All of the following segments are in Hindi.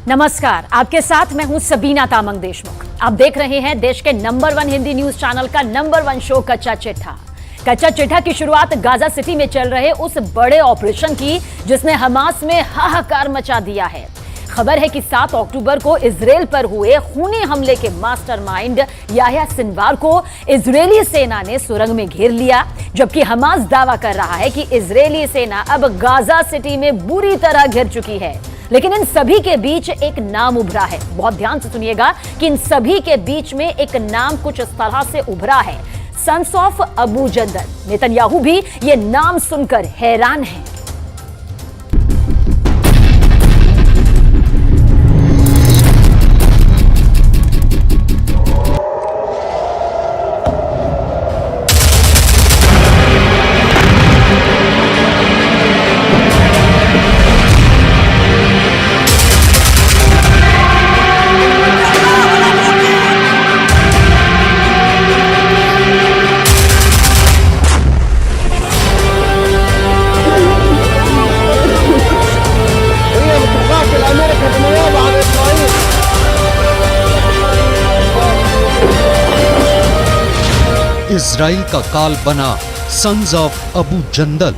नमस्कार, आपके साथ मैं हूं सबीना तामंग देशमुख। आप देख रहे हैं देश के नंबर 1 हिंदी न्यूज चैनल का नंबर 1 शो कच्चा चिट्ठा। कच्चा चिट्ठा की शुरुआत गाजा सिटी में चल रहे उस बड़े ऑपरेशन की जिसने हमास में हाहाकार मचा दिया है। खबर है कि 7 अक्टूबर को इजराइल पर हुए खूनी हमले के मास्टरमाइंड याह्या सिनवार को इजरायली सेना ने सुरंग में घेर लिया, जबकि हमास दावा कर रहा है कि इजरायली सेना अब गाजा सिटी में बुरी तरह घिर चुकी है। लेकिन इन सभी के बीच एक नाम उभरा है। बहुत ध्यान से सुनिएगा कि इन सभी के बीच में एक नाम कुछ इस तरह से उभरा है, सन्स ऑफ अबू जंदल। नेतन्याहू भी ये नाम सुनकर हैरान है। इजराइल का काल बना सन्स ऑफ अबू जंदल।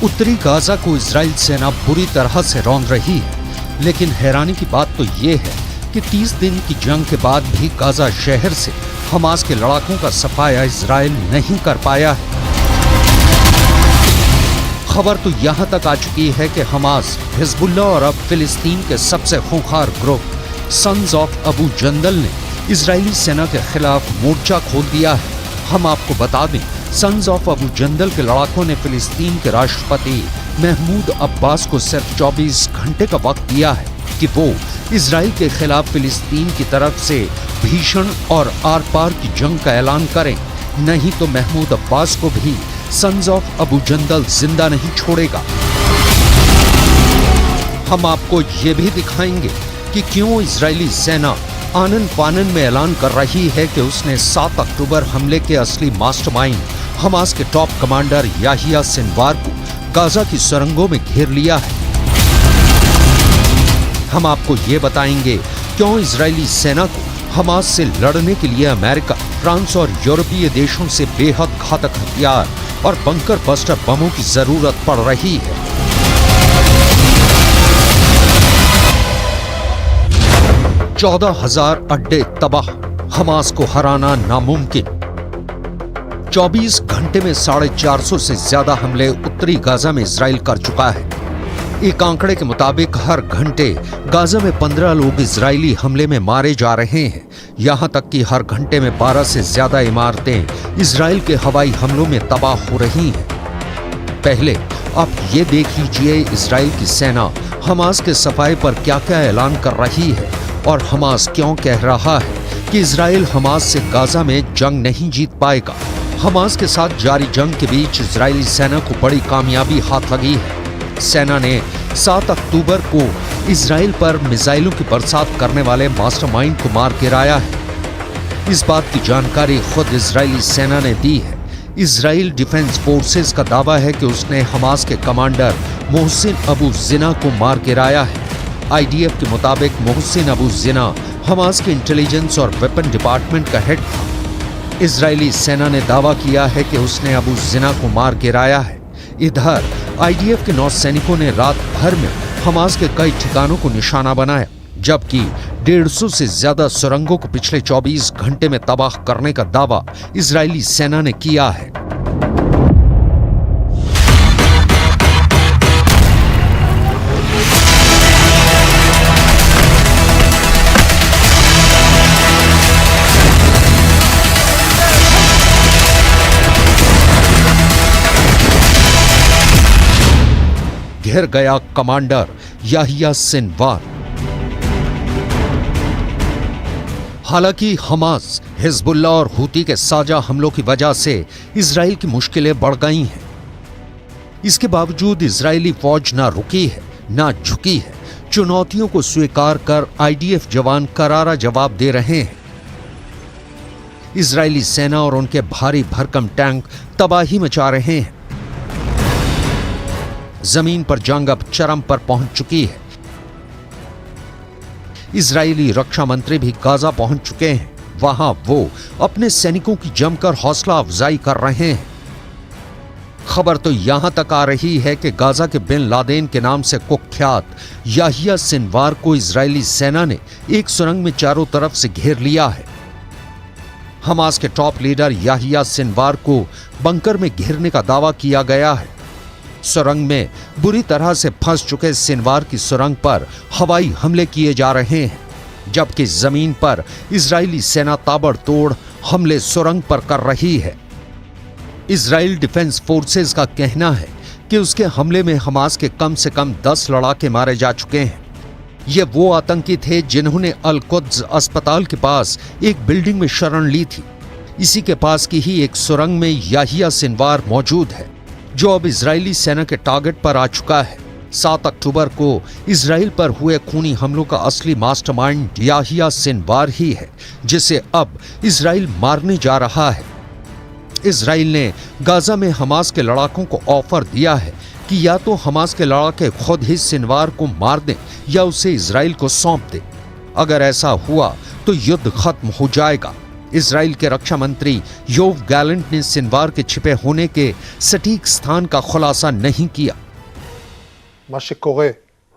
उत्तरी गाजा को इजराइल सेना बुरी तरह से रौंद रही है, लेकिन हैरानी की बात तो ये है कि 30 दिन की जंग के बाद भी गाजा शहर से हमास के लड़ाकों का सफाया इजराइल नहीं कर पाया है। खबर तो यहां तक आ चुकी है कि हमास, हिजबुल्लाह और अब फिलिस्तीन के सबसे खूंखार ग्रुप सन्स ऑफ अबू जंदल ने इजरायली सेना के खिलाफ मोर्चा खोल दिया है। हम आपको बता दें, सन्स ऑफ अबू जंदल के लड़ाकों ने फिलिस्तीन के राष्ट्रपति महमूद अब्बास को सिर्फ 24 घंटे का वक्त दिया है कि वो इजराइल के खिलाफ फिलिस्तीन की तरफ से भीषण और आर पार की जंग का ऐलान करें, नहीं तो महमूद अब्बास को भी सन्स ऑफ अबू जंदल जिंदा नहीं छोड़ेगा। हम आपको ये भी दिखाएंगे कि क्यों इजरायली सेना आनन फानन में ऐलान कर रही है कि उसने 7 अक्टूबर हमले के असली मास्टरमाइंड हमास के टॉप कमांडर याह्या सिनवार को गाजा की सुरंगों में घेर लिया है। हम आपको ये बताएंगे क्यों इजरायली सेना को हमास से लड़ने के लिए अमेरिका, फ्रांस और यूरोपीय देशों से बेहद घातक हथियार और बंकर बस्टर बमों की जरूरत पड़ रही है। 14,000 अड्डे तबाह, हमास को हराना नामुमकिन। 24 घंटे में 450 से ज्यादा हमले उत्तरी गाजा में इजराइल कर चुका है। एक आंकड़े के मुताबिक हर घंटे गाजा में 15 लोग इजरायली हमले में मारे जा रहे हैं। यहां तक कि हर घंटे में 12 से ज्यादा इमारतें इजराइल के हवाई हमलों में तबाह हो रही हैं। पहले आप ये देख लीजिए इजराइल की सेना हमास के सफाए पर क्या क्या ऐलान कर रही है और हमास क्यों कह रहा है कि इजराइल हमास से गाजा में जंग नहीं जीत पाएगा। हमास के साथ जारी जंग के बीच इजरायली सेना को बड़ी कामयाबी हाथ लगी है। सेना ने 7 अक्टूबर को इजराइल पर मिसाइलों की बरसात करने वाले मास्टरमाइंड को मार गिराया है। इस बात की जानकारी खुद इजरायली सेना ने दी है। इजराइल डिफेंस फोर्सेस का दावा है कि उसने हमास के कमांडर मोहसिन अबू जिना को मार गिराया है। आईडीएफ के मुताबिक मोहसिन अबू जिना हमास के इंटेलिजेंस और वेपन डिपार्टमेंट का हेड था। इजरायली सेना ने दावा किया है कि उसने अबू जिना को मार गिराया है। इधर आईडीएफ के 9 सैनिकों ने रात भर में हमास के कई ठिकानों को निशाना बनाया, जबकि 150 से ज्यादा सुरंगों को पिछले 24 घंटे में तबाह करने का दावा इजरायली सेना ने किया है। घिर गया कमांडर याह्या सिनवार। हालांकि हमास, हिजबुल्लाह और हूती के साझा हमलों की वजह से इजराइल की मुश्किलें बढ़ गई हैं। इसके बावजूद इजरायली फौज ना रुकी है, ना झुकी है। चुनौतियों को स्वीकार कर आईडीएफ जवान करारा जवाब दे रहे हैं। इजरायली सेना और उनके भारी भरकम टैंक तबाही मचा रहे हैं। जमीन पर जंग अब चरम पर पहुंच चुकी है। इजरायली रक्षा मंत्री भी गाजा पहुंच चुके हैं। वहां वो अपने सैनिकों की जमकर हौसला अफजाई कर रहे हैं। खबर तो यहां तक आ रही है कि गाजा के बिन लादेन के नाम से कुख्यात याहिया सिनवार को इजरायली सेना ने एक सुरंग में चारों तरफ से घेर लिया है। हमास के टॉप लीडर याहिया सिनवार को बंकर में घेरने का दावा किया गया है। सुरंग में बुरी तरह से फंस चुके सिनवार की सुरंग पर हवाई हमले किए जा रहे हैं, जबकि जमीन पर इजरायली सेना ताबड़तोड़ हमले सुरंग पर कर रही है। इजराइल डिफेंस फोर्सेस का कहना है कि उसके हमले में हमास के कम से कम 10 लड़ाके मारे जा चुके हैं। ये वो आतंकी थे जिन्होंने अल कुद्स अस्पताल के पास एक बिल्डिंग में शरण ली थी। इसी के पास की ही एक सुरंग में याहिया सिनवार मौजूद है, जो अब इजरायली सेना के टारगेट पर आ चुका है। 7 अक्टूबर को इजराइल पर हुए खूनी हमलों का असली मास्टरमाइंड याहिया सिनवार ही है, जिसे अब इजराइल मारने जा रहा है। इजराइल ने गाजा में हमास के लड़ाकों को ऑफर दिया है कि या तो हमास के लड़ाके खुद ही सिनवार को मार दें या उसे इजराइल को सौंप दें। अगर ऐसा हुआ तो युद्ध खत्म हो जाएगा। इजराइल के रक्षा मंत्री योव गैलेंट ने सिनवार के छिपे होने के सटीक स्थान का खुलासा नहीं किया। מה שקורה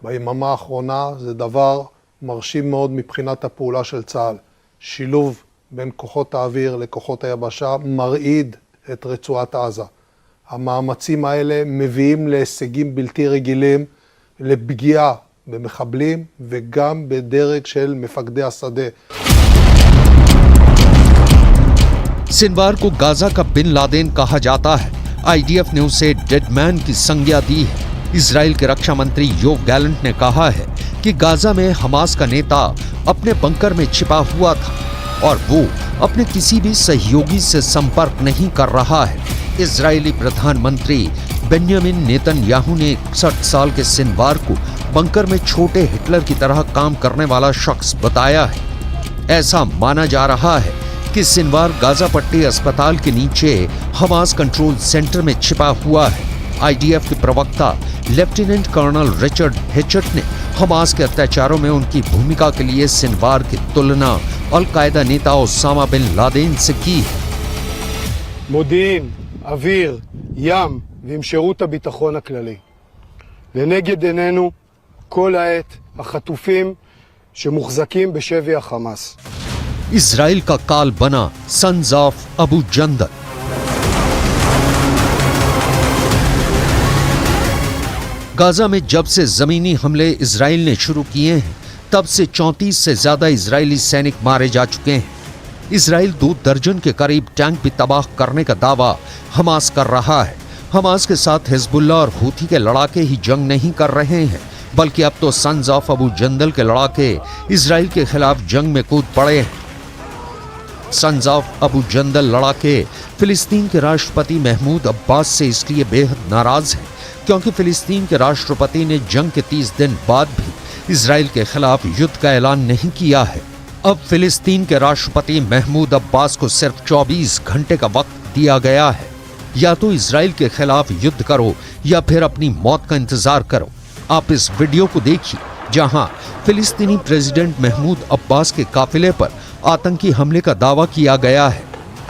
ביממה האחרונה זה דבר מרשים מאוד מבחינת הפעולה של צה"ל. שילוב בין כוחות האוויר לכוחות היבשה מרעיד את רצועת עזה. המאמצים האלה מביאים להישגים בלתי רגילים, לפגיעה במחבלים וגם בדרג של מפקדי השדה. सिनवार को गाजा का बिन लादेन कहा जाता है। आईडीएफ ने उसे डेडमैन की संज्ञा दी है। इजराइल के रक्षा मंत्री योव गैलेंट ने कहा है कि गाजा में हमास का नेता अपने बंकर में छिपा हुआ था और वो अपने किसी भी सहयोगी से संपर्क नहीं कर रहा है। इजरायली प्रधानमंत्री बेन्यामिन नेतन्याहू ने 61 साल के सिनवार को बंकर में छोटे हिटलर की तरह काम करने वाला शख्स बताया है। ऐसा माना जा रहा है कि सिनवार गाजा पट्टी अस्पताल के नीचे हमास कंट्रोल सेंटर में छिपा हुआ है। आईडीएफ के प्रवक्ता लेफ्टिनेंट कर्नल रिचर्ड हेचट ने हमास के अत्याचारों में उनकी भूमिका के लिए सिनवार की तुलना अल-कायदा नेता ओसामा बिन लादेन से की है। מודיעין, אוויר, ים ועם שירות הביטחון הכללי. לנגד עינינו כל העת החטופים שמוחזקים בשבי החמאס. इजराइल का काल बना सन्स ऑफ अबू जंदल। गाजा में जब से जमीनी हमले इजराइल ने शुरू किए हैं, तब से 34 से ज्यादा इजरायली सैनिक मारे जा चुके हैं। इजराइल 2 दर्जन के करीब टैंक भी तबाह करने का दावा हमास कर रहा है। हमास के साथ हिजबुल्लाह और हूथी के लड़ाके ही जंग नहीं कर रहे हैं, बल्कि अब तो सन्स ऑफ अबू जंदल के लड़ाके इजराइल के खिलाफ जंग में कूद पड़े हैं। सन्स ऑफ अबू जंदल लड़ाके फिलिस्तीन के राष्ट्रपति महमूद अब्बास से इसलिए बेहद नाराज हैं क्योंकि फिलिस्तीन के राष्ट्रपति ने जंग के 30 दिन बाद भी इजराइल के खिलाफ युद्ध का ऐलान नहीं किया है। अब फिलिस्तीन के राष्ट्रपति महमूद अब्बास को सिर्फ 24 घंटे का वक्त दिया गया है। या तो इजराइल के खिलाफ युद्ध करो या फिर अपनी मौत का इंतजार करो। आप इस वीडियो को देखिए जहां फिलिस्तीनी प्रेसिडेंट महमूद अब्बास के काफिले पर आतंकी हमले का दावा किया गया है।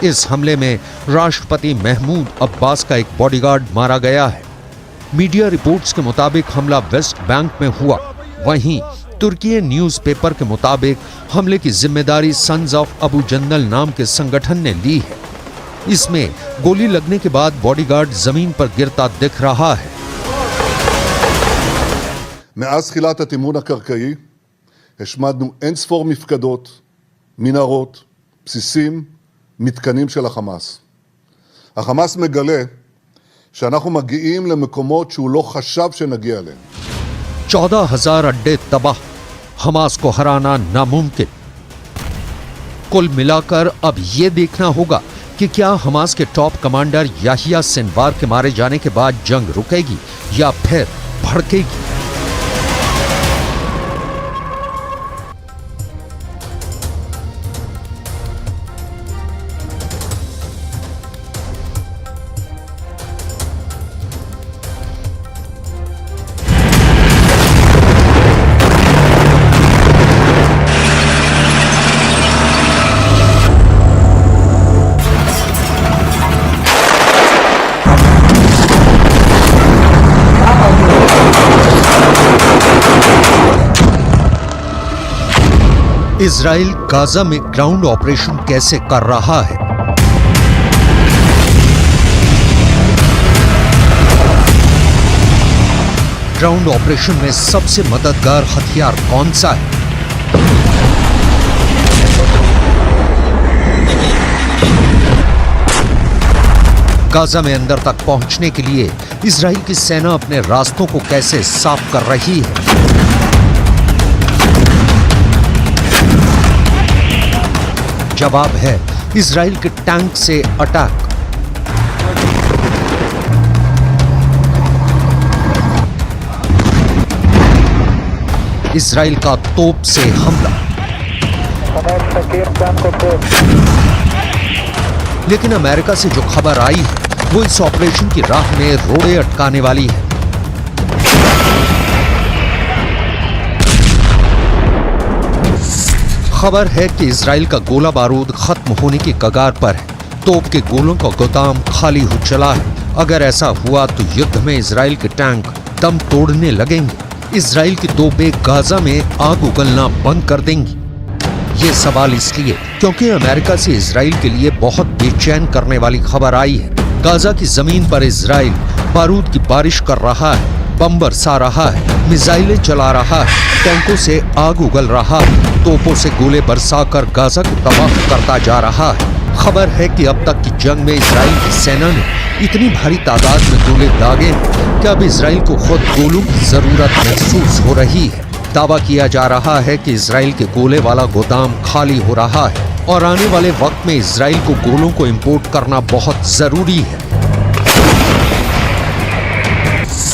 इस हमले में राष्ट्रपति महमूद अब्बास का एक बॉडीगार्ड मारा गया है। मीडिया रिपोर्ट्स के मुताबिक हमला वेस्ट बैंक में हुआ। वहीं तुर्की न्यूज़पेपर के मुताबिक हमले की जिम्मेदारी सन्स ऑफ अबू जंदल नाम के संगठन ने ली है। इसमें गोली लगने के बाद बॉडीगार्ड जमीन पर गिरता दिख रहा है। מאז תחילת התמרון הקרקעי השמדנו אין ספור מפקדות, מנהרות, בסיסים, מתקנים של החמאס. החמאס מגלה שאנחנו מגיעים למקומות שהוא לא חשב שנגיע אליהם. 14,000 अड्डे तबाह, हमास को हराना नामुमकिन। कुल मिलाकर अब यह देखना होगा कि क्या हमास के टॉप कमांडर याहिया सिनवार के मारे जाने के बाद जंग रुकेगी या फिर भड़केगी। इजराइल गाजा में ग्राउंड ऑपरेशन कैसे कर रहा है? ग्राउंड ऑपरेशन में सबसे मददगार हथियार कौन सा है? गाजा में अंदर तक पहुंचने के लिए इजराइल की सेना अपने रास्तों को कैसे साफ कर रही है? जवाब है इजराइल के टैंक से अटैक। इजराइल का तोप से हमला। लेकिन अमेरिका से जो खबर आई है वो इस ऑपरेशन की राह में रोड़े अटकाने वाली है। खबर है कि इजराइल का गोला बारूद खत्म होने की कगार पर है। तोप के गोलों का गोदाम खाली हो चला है। अगर ऐसा हुआ तो युद्ध में इजराइल के टैंक दम तोड़ने लगेंगे। इजराइल की तोपें गाजा में आग उगलना बंद कर देंगी। ये सवाल इसलिए क्योंकि अमेरिका से इजराइल के लिए बहुत बेचैन करने वाली खबर आई है। गाजा की जमीन पर इजराइल बारूद की बारिश कर रहा है, बम बरसा रहा है, मिसाइलें चला रहा है, टैंकों से आग उगल रहा है, तोपों से गोले बरसाकर गाजा को तबाह करता जा रहा है। खबर है कि अब तक की जंग में इजराइल की सेना ने इतनी भारी तादाद में गोले दागे कि अब इजराइल को खुद गोलों की जरूरत महसूस हो रही है। दावा किया जा रहा है कि इजराइल के गोले वाला गोदाम खाली हो रहा है और आने वाले वक्त में इजराइल को गोलों को इंपोर्ट करना बहुत जरूरी है।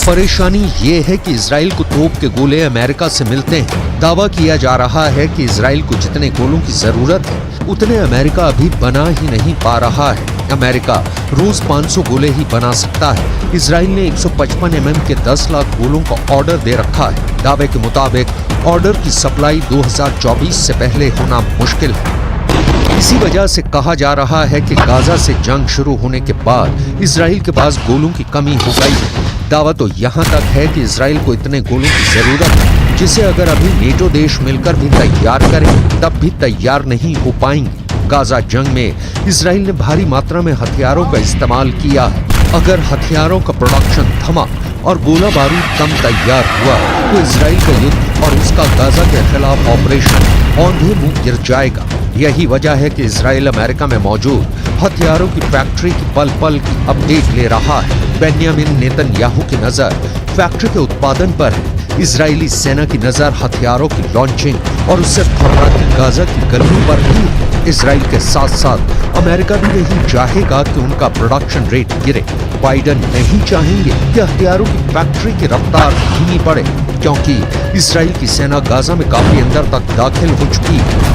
परेशानी ये है कि इजराइल को तोप के गोले अमेरिका से मिलते हैं। दावा किया जा रहा है कि इजराइल को जितने गोलों की जरूरत है उतने अमेरिका अभी बना ही नहीं पा रहा है। अमेरिका रोज 500 गोले ही बना सकता है। इजराइल ने 155 mm के 10 लाख गोलों का ऑर्डर दे रखा है। दावे के मुताबिक ऑर्डर की सप्लाई 2024 से पहले होना मुश्किल है। इसी वजह से कहा जा रहा है कि गाजा से जंग शुरू होने के बाद इजराइल के पास गोलों की कमी हो गई है। दावा तो यहाँ तक है कि इजराइल को इतने गोलों की जरूरत है जिसे अगर अभी नेटो देश मिलकर भी तैयार करें तब भी तैयार नहीं हो पाएंगे। गाजा जंग में इजराइल ने भारी मात्रा में हथियारों का इस्तेमाल किया है। अगर हथियारों का प्रोडक्शन थमा और गोला बारूद कम तैयार हुआ तो इजराइल का युद्ध और उसका गाजा के खिलाफ ऑपरेशन औंधे मुंह गिर जाएगा। यही वजह है कि इजराइल अमेरिका में मौजूद हथियारों की फैक्ट्री की पल पल की अपडेट ले रहा है। बेन्यामिन नेतन्याहू की नजर फैक्ट्री के उत्पादन पर है। इजरायली सेना की नजर हथियारों की लॉन्चिंग और उससे थर्राती गाजा की गर्मी पर भी है। इजराइल के साथ साथ अमेरिका भी नहीं चाहेगा कि उनका प्रोडक्शन रेट गिरे। बाइडन नहीं चाहेंगे कि हथियारों की फैक्ट्री की रफ्तार धीमी पड़े, क्योंकि इजराइल की सेना गाजा में काफी अंदर तक दाखिल हो चुकी है।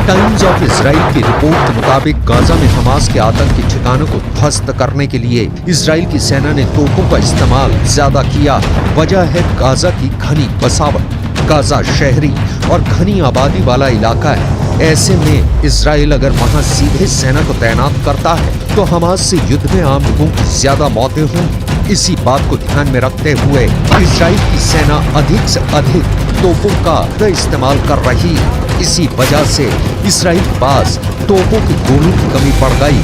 टाइम्स ऑफ इजराइल की रिपोर्ट के मुताबिक गाजा में हमास के आतंकी ठिकानों को ध्वस्त करने के लिए इजराइल की सेना ने तोपों का इस्तेमाल ज्यादा किया। वजह है गाजा की घनी बसावट। गाजा शहरी और घनी आबादी वाला इलाका है। ऐसे में इजराइल अगर वहां सीधे सेना को तैनात करता है तो हमास से युद्ध में आम लोगों की ज्यादा मौतें होंगी। इसी बात को ध्यान में रखते हुए इजराइल की सेना अधिक से अधिक तोपों का इस्तेमाल कर रही है। इसी वजह से इजराइल के पास तोपों की गोलों की कमी पड़ गई।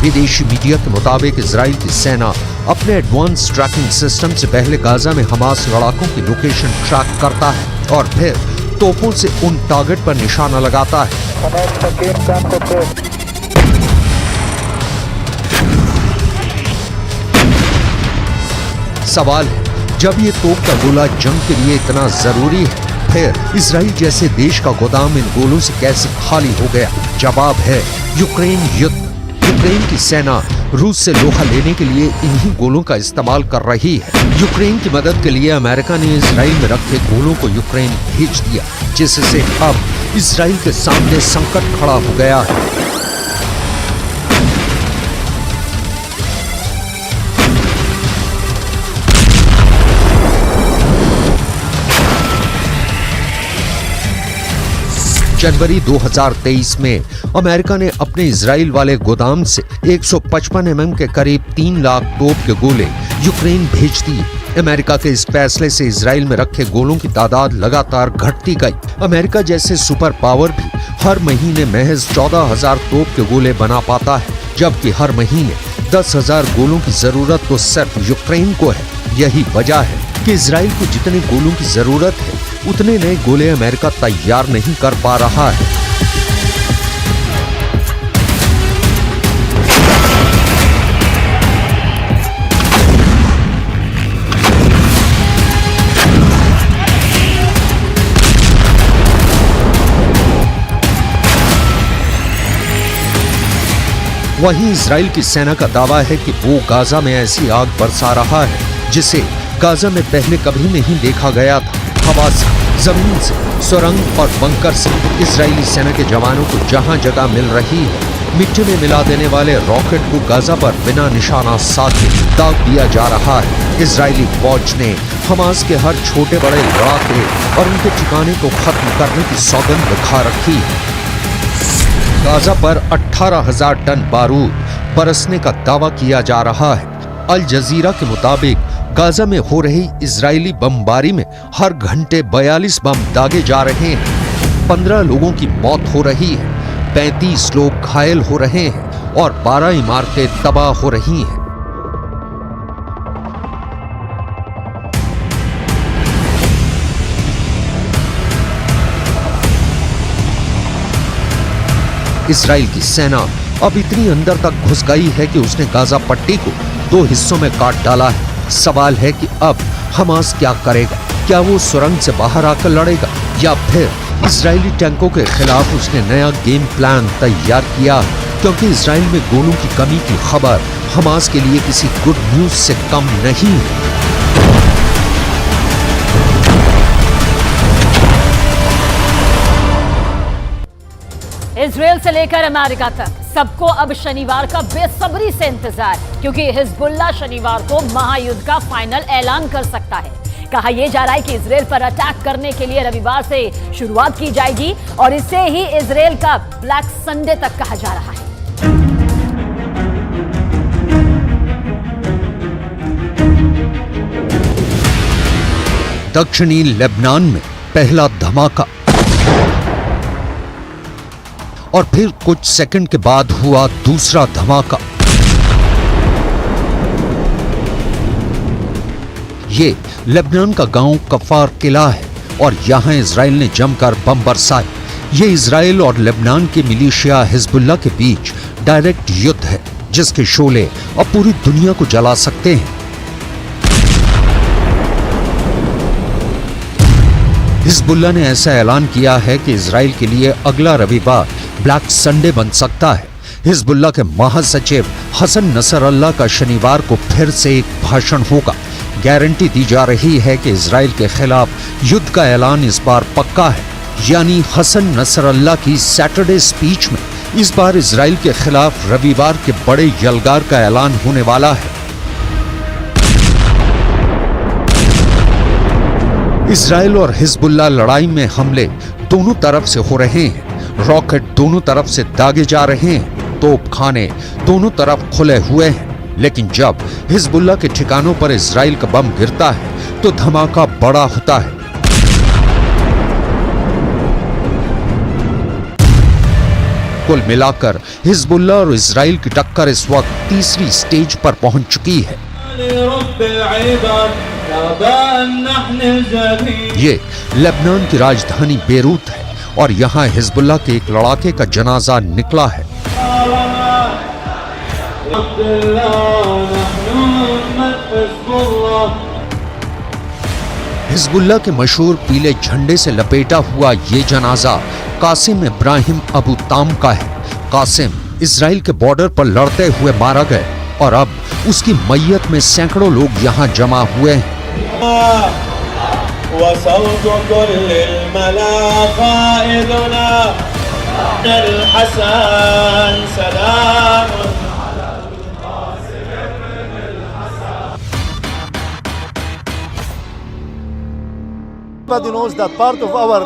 विदेशी मीडिया के मुताबिक इजराइल की सेना अपने एडवांस ट्रैकिंग सिस्टम से पहले गाजा में हमास लड़ाकों की लोकेशन ट्रैक करता है और फिर तोपों से उन टारगेट पर निशाना लगाता है। सवाल है, जब ये तोप का गोला जंग के लिए इतना जरूरी है, फिर इजराइल जैसे देश का गोदाम इन गोलों से कैसे खाली हो गया? जवाब है यूक्रेन युद्ध। यूक्रेन की सेना रूस से लोहा लेने के लिए इन्हीं गोलों का इस्तेमाल कर रही है। यूक्रेन की मदद के लिए अमेरिका ने इजराइल में रखे गोलों को यूक्रेन भेज दिया, जिससे अब इजराइल के सामने संकट खड़ा हो गया है। जनवरी 2023 में अमेरिका ने अपने इजराइल वाले गोदाम से 155 mm के करीब 3 लाख तोप के गोले यूक्रेन भेज दिए। अमेरिका के इस फैसले से इजराइल में रखे गोलों की तादाद लगातार घटती गई। अमेरिका जैसे सुपर पावर भी हर महीने महज 14,000 तोप के गोले बना पाता है, जबकि हर महीने 10,000 गोलों की जरूरत तो सिर्फ यूक्रेन को है। यही वजह है कि इजराइल को जितने गोलों की जरूरत है उतने नए गोले अमेरिका तैयार नहीं कर पा रहा है। वहीं इजराइल की सेना का दावा है कि वो गाजा में ऐसी आग बरसा रहा है जिसे गाजा में पहले कभी नहीं देखा गया था। हवा से, जमीन से, सुरंग और बंकर से इजरायली सेना के जवानों को जहां जगह मिल रही है, मिट्टी में मिला देने वाले रॉकेट को गाजा पर बिना निशाना साधे दाग दिया जा रहा है। इजरायली फौज ने हमास के हर छोटे बड़े लड़ाके और उनके ठिकाने को खत्म करने की सौगंध खा रखी है। गाजा पर 18,000 टन बारूद बरसने का दावा किया जा रहा है। अल जजीरा के मुताबिक गाजा में हो रही इजरायली बमबारी में हर घंटे 42 बम दागे जा रहे हैं। 15 लोगों की मौत हो रही है, 35 लोग घायल हो रहे हैं और 12 इमारतें तबाह हो रही हैं। इजराइल की सेना अब इतनी अंदर तक घुस गई है कि उसने गाजा पट्टी को 2 हिस्सों में काट डाला है। सवाल है कि अब हमास क्या करेगा? क्या वो सुरंग से बाहर आकर लड़ेगा या फिर इजरायली टैंकों के खिलाफ उसने नया गेम प्लान तैयार किया? क्योंकि इजराइल में गोलों की कमी की खबर हमास के लिए किसी गुड न्यूज से कम नहीं है। इजराइल से लेकर अमेरिका तक सबको अब शनिवार का बेसब्री से इंतजार, क्योंकि हिजबुल्लाह शनिवार को महायुद्ध का फाइनल ऐलान कर सकता है। कहा यह जा रहा है कि इजराइल पर अटैक करने के लिए रविवार से शुरुआत की जाएगी और इसे ही इजराइल का ब्लैक संडे तक कहा जा रहा है। दक्षिणी लेबनान में पहला धमाका और फिर कुछ सेकंड के बाद हुआ दूसरा धमाका। ये लेबनान का गांव कफार किला है और यहां इजराइल ने जमकर बम बरसाए। ये इजराइल और लेबनान के मिलिशिया हिजबुल्लाह के बीच डायरेक्ट युद्ध है, जिसके शोले अब पूरी दुनिया को जला सकते हैं। हिजबुल्लाह ने ऐसा ऐलान किया है कि इजराइल के लिए अगला रविवार ब्लैक संडे बन सकता है। हिजबुल्लाह के महासचिव हसन नसरल्लाह का शनिवार को फिर से एक भाषण होगा। गारंटी दी जा रही है कि इजराइल के खिलाफ युद्ध का ऐलान इस बार पक्का है। यानी हसन नसरल्लाह की सैटरडे स्पीच में इस बार इजराइल के खिलाफ रविवार के बड़े यलगार का ऐलान होने वाला है। इजराइल और हिजबुल्लाह लड़ाई में हमले दोनों तरफ से हो रहे हैं। रॉकेट दोनों तरफ से दागे जा रहे हैं, तोपखाने दोनों तरफ खुले हुए हैं। लेकिन जब हिजबुल्लाह के ठिकानों पर इजराइल का बम गिरता है तो धमाका बड़ा होता है। कुल मिलाकर हिजबुल्लाह और इजराइल की टक्कर इस वक्त तीसरी स्टेज पर पहुंच चुकी है। ये लेबनान की राजधानी बेरूत है और यहाँ हिजबुल्लाह के एक लड़ाके का जनाजा निकला है। हिजबुल्लाह के मशहूर पीले झंडे से लपेटा हुआ ये जनाजा कासिम इब्राहिम अबू ताम का है। कासिम इजराइल के बॉर्डर पर लड़ते हुए मारा गए और अब उसकी मैयत में सैकड़ों लोग यहाँ जमा हुए हैं। Everybody knows that part of our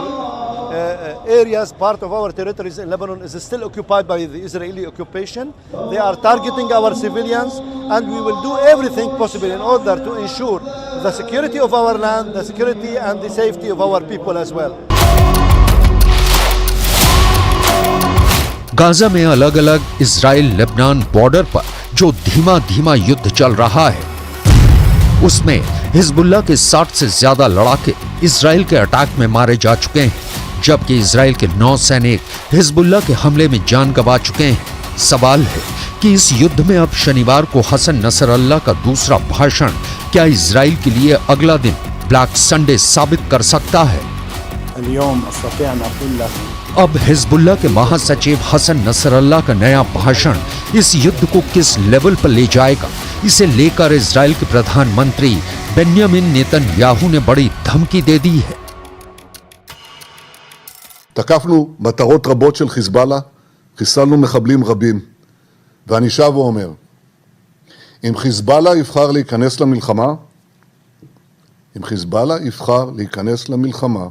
areas, part of our territories in Lebanon is still occupied by the Israeli occupation. They are targeting our civilians, and we will do everything possible in order to ensure the security of our land, the security and the safety of our people as well. Gaza में अलग अलग इजराइल लेबनान बॉर्डर पर जो धीमा धीमा युद्ध चल रहा है, उसमें हिजबुल्लाह के 60 से ज्यादा लड़ाके इजराइल के अटैक में मारे जा चुके हैं, जबकि इजराइल के 9 सैनिक हिजबुल्लाह के हमले में जान गंवा चुके हैं। सवाल है कि इस युद्ध में अब शनिवार को हसन नसरल्लाह का दूसरा भाषण क्या इजराइल के लिए अगला दिन ब्लैक संडे साबित कर सकता है? अब हिजबुल्लाह के महासचिव हसन नसरल्लाह का नया भाषण इस युद्ध को किस लेवल पर ले जाएगा, इसे लेकर इजराइल के प्रधानमंत्री बेन्यामिन नेतन्याहू ने बड़ी धमकी दे दी है। תקפנו מטרות רבות של חיזבאללה, חיסלנו מחבלים רבים. ואני שב ואומר, אם חיזבאללה יבחר להיכנס למלחמה,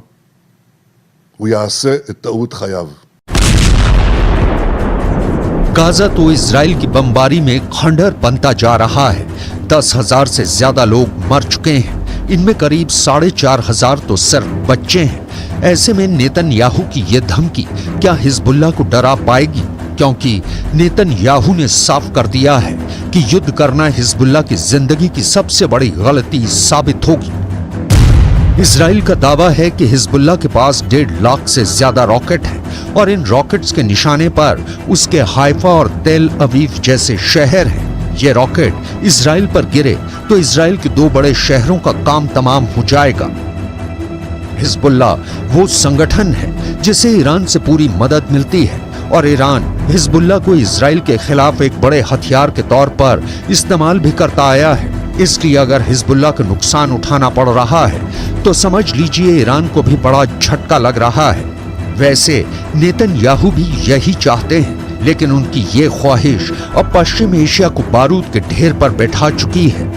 הוא יעשה את טעות חייו. गाजा तो इजराइल की बमबारी में खंडहर बनता जा रहा है। 10,000 से ज्यादा लोग मर चुके हैं, इनमें करीब 4,500 तो सिर्फ बच्चे हैं। ऐसे में नेतन्याहू की यह धमकी क्या हिजबुल्लाह को डरा पाएगी? क्योंकि नेतन्याहू ने साफ कर दिया है कि युद्ध करना हिजबुल्लाह की जिंदगी की सबसे बड़ी गलती साबित होगी। इजराइल का दावा है कि हिजबुल्लाह के पास 1.5 लाख से ज्यादा रॉकेट हैं और इन रॉकेट्स के निशाने पर उसके हाइफा और तेल अवीव जैसे शहर हैं। ये रॉकेट इजराइल पर गिरे तो इजराइल के 2 बड़े शहरों का काम तमाम हो जाएगा। हिजबुल्लाह वो संगठन है जिसे ईरान से पूरी मदद मिलती है और ईरान हिजबुल्लाह को इजराइल के खिलाफ एक बड़े हथियार के तौर पर इस्तेमाल भी करता आया है। इसलिए अगर हिजबुल्लाह को नुकसान उठाना पड़ रहा है तो समझ लीजिए ईरान को भी बड़ा झटका लग रहा है। वैसे नेतन्याहू भी यही चाहते हैं, लेकिन उनकी ये ख्वाहिश अब पश्चिम एशिया को बारूद के ढेर पर बैठा चुकी है।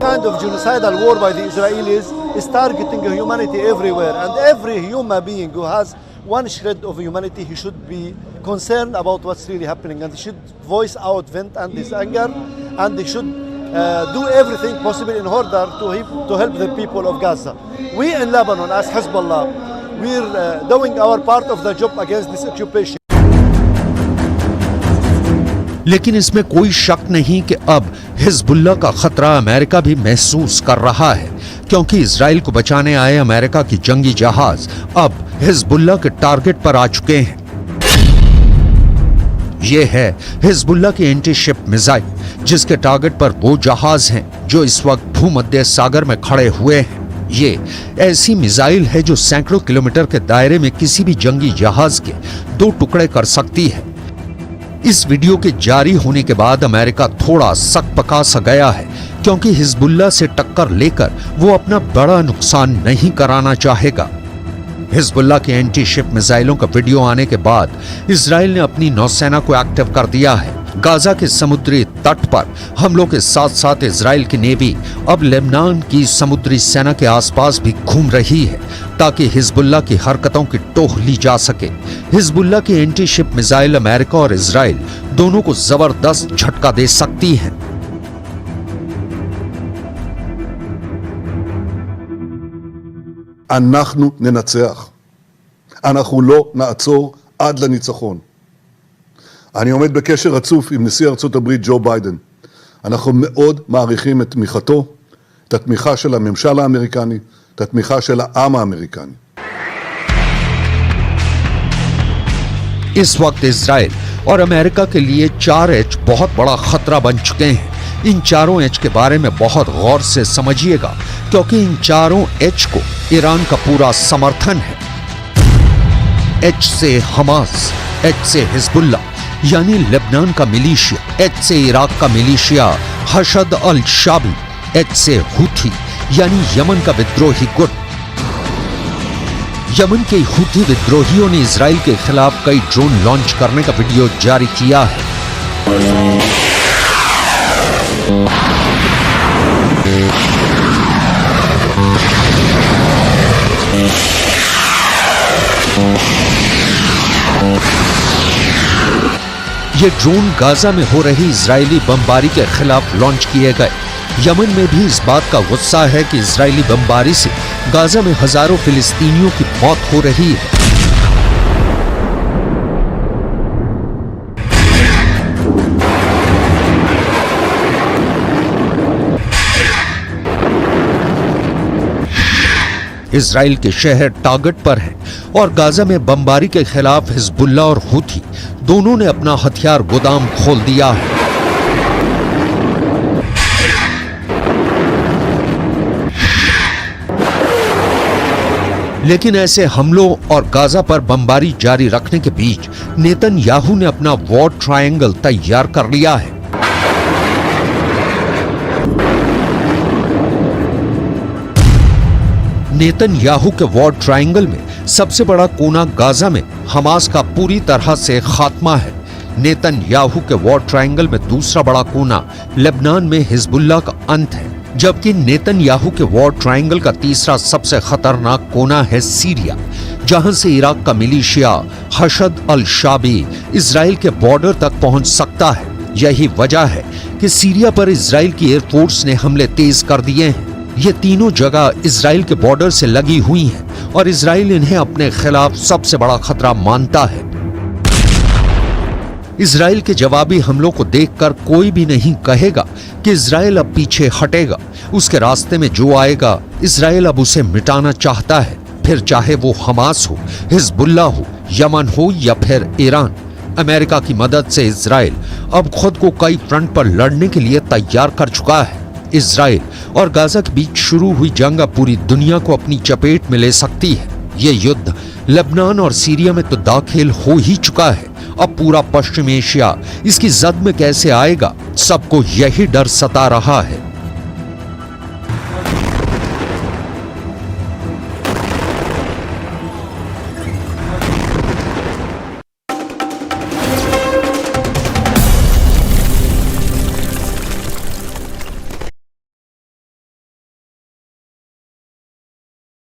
Kind of genocidal war by the Israelis is targeting humanity everywhere, and every human being who has one shred of humanity, he should be concerned about what's really happening, and he should voice out, vent and his anger, and he should do everything possible in order to help the people of Gaza. We in Lebanon as Hezbollah, we're doing our part of the job against this occupation. लेकिन इसमें कोई शक नहीं कि अब हिजबुल्लाह का खतरा अमेरिका भी महसूस कर रहा है, क्योंकि इजराइल को बचाने आए अमेरिका की जंगी जहाज अब हिजबुल्लाह के टारगेट पर आ चुके हैं। ये है हिजबुल्लाह की एंटी शिप मिसाइल, जिसके टारगेट पर वो जहाज हैं जो इस वक्त भूमध्य सागर में खड़े हुए हैं। ये ऐसी मिसाइल है जो सैकड़ों किलोमीटर के दायरे में किसी भी जंगी जहाज के 2 टुकड़े कर सकती है। इस वीडियो के जारी होने के बाद अमेरिका थोड़ा सकपका सा गया है, क्योंकि हिजबुल्लाह से टक्कर लेकर वो अपना बड़ा नुकसान नहीं कराना चाहेगा। हिजबुल्लाह के एंटी शिप मिसाइलों का वीडियो आने के बाद इजराइल ने अपनी नौसेना को एक्टिव कर दिया है। गाजा के समुद्री तट पर हमलों के साथ साथ इजराइल की नेवी अब लेबनान की समुद्री सेना के आसपास भी घूम रही है, ताकि हिजबुल्लाह की हरकतों की टोह ली जा सके। हिजबुल्लाह की एंटी शिप मिसाइल अमेरिका और इजराइल दोनों को जबरदस्त झटका दे सकती हैं। אנחנו ננצח. אנחנו לא נעצור עד לניצחון. אני עומד בקשר רצוף עם נשיא ארצות הברית ג'ו ביידן. אנחנו מאוד מעריכים את תמיכתו, את התמיכה של הממשל האמריקני, את התמיכה של העם האמריקני. इस वक्त इजराइल और अमेरिका के लिए 4H बहुत बड़ा खतरा बन चुके हैं। इन 4 H के बारे में बहुत गौर से समझिएगा, क्योंकि इन 4 H को ईरान का पूरा समर्थन है। H से हमास, H से हिजबुल्लाह यानी लेबनान का मिलिशिया, H से इराक का मिलिशिया हशद अल शाबी, H से हुथी यानी यमन का विद्रोही गुट। यमन के हुथी विद्रोहियों ने इजराइल के खिलाफ कई ड्रोन लॉन्च करने का वीडियो जारी किया है। ये ड्रोन गाजा में हो रही इजरायली बमबारी के खिलाफ लॉन्च किए गए। यमन में भी इस बात का गुस्सा है कि इजरायली बमबारी से गाजा में हजारों फिलिस्तीनियों की मौत हो रही है। इजराइल के शहर टारगेट पर हैं और गाजा में बमबारी के खिलाफ हिजबुल्ला और हुथी दोनों ने अपना हथियार गोदाम खोल दिया है। लेकिन ऐसे हमलों और गाजा पर बमबारी जारी रखने के बीच नेतन्याहू ने अपना वॉर ट्रायंगल तैयार कर लिया है। नेतन्याहू के वॉर ट्रायंगल में सबसे बड़ा कोना गाजा में हमास का पूरी तरह से खात्मा है। नेतन्याहू के वॉर ट्रायंगल में दूसरा बड़ा कोना लेबनान में हिजबुल्ला का अंत है, जबकि नेतन्याहू के वॉर ट्रायंगल का तीसरा सबसे खतरनाक कोना है सीरिया, जहां से इराक का मिलिशिया हशद अल शाबी इजराइल के बॉर्डर तक पहुंच सकता है। यही वजह है कि सीरिया पर इजराइल की एयरफोर्स ने हमले तेज कर दिए हैं। ये तीनों जगह इजराइल के बॉर्डर से लगी हुई हैं और इजराइल इन्हें अपने खिलाफ सबसे बड़ा खतरा मानता है। इजराइल के जवाबी हमलों को देखकर कोई भी नहीं कहेगा कि इजराइल अब पीछे हटेगा। उसके रास्ते में जो आएगा इजराइल अब उसे मिटाना चाहता है, फिर चाहे वो हमास हो, हिजबुल्ला हो, यमन हो या फिर ईरान। अमेरिका की मदद से इजराइल अब खुद को कई फ्रंट पर लड़ने के लिए तैयार कर चुका है। इजराइल और गाजा के बीच शुरू हुई जंग अब पूरी दुनिया को अपनी चपेट में ले सकती है। ये युद्ध लेबनान और सीरिया में तो दाखिल हो ही चुका है। अब पूरा पश्चिम एशिया इसकी जद में कैसे आएगा, सबको यही डर सता रहा है।